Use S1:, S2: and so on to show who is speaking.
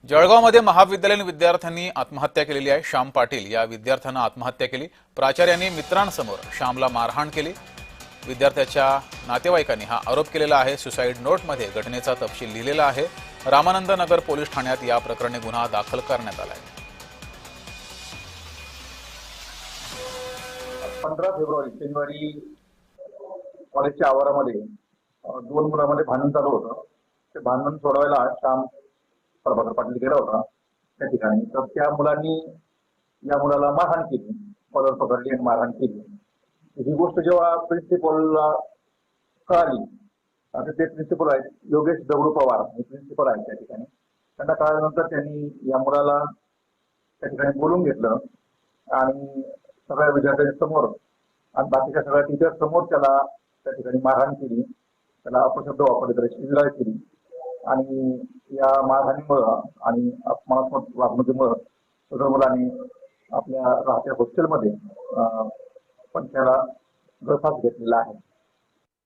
S1: जळगावमध्ये महाविद्यालयीन विद्यार्थ्यांनी आत्महत्या केलेली आहे। श्याम पाटील या विद्यार्थ्यानं आत्महत्या केली। प्राचार्यांनी मित्रांसमोर श्यामला मारहाण केली। विद्यार्थ्याच्या नातेवाईकांनी हा आरोप केलेला आहे। सुसाईड नोटमध्ये घटनेचा तपशील लिहिलेला आहे। रामानंद नगर पोलीस ठाण्यात या प्रकरणी गुन्हा दाखल करण्यात आला आहे।
S2: 15 फेब्रुवारी शनिवारी कॉलेजच्या आवारामध्ये दोन मुलांमध्ये भांडण चालू होतं। ते भांडण सोडवायला श्याम प्रभाकर पाटील गेला होता त्या ठिकाणी। तर त्या मुलांनी या मुलाला मारहाण केली, कॉलर पकडली आणि मारहाण केली। ही गोष्ट जेव्हा प्रिन्सिपलला कळाली, आता ते प्रिन्सिपल आहेत योगेश दगडू पवार हे प्रिन्सिपल आहेत त्या ठिकाणी। त्यांना कळाल्यानंतर त्यांनी या मुलाला त्या ठिकाणी बोलून घेतलं आणि सगळ्या विद्यार्थ्यांसमोर आणि बाकीच्या सगळ्या टीचर समोर त्याला त्या ठिकाणी मारहाण केली, त्याला अपशब्द वापरले, त्याला शिवीगाळ केली। आणि या मारहाणीमुळं आणि अपमानात्मक वागणुकीमुळं सदर मुलांनी आपल्या राहत्या हॉस्टेलमध्ये पण त्याला गळफास घेतलेला आहे।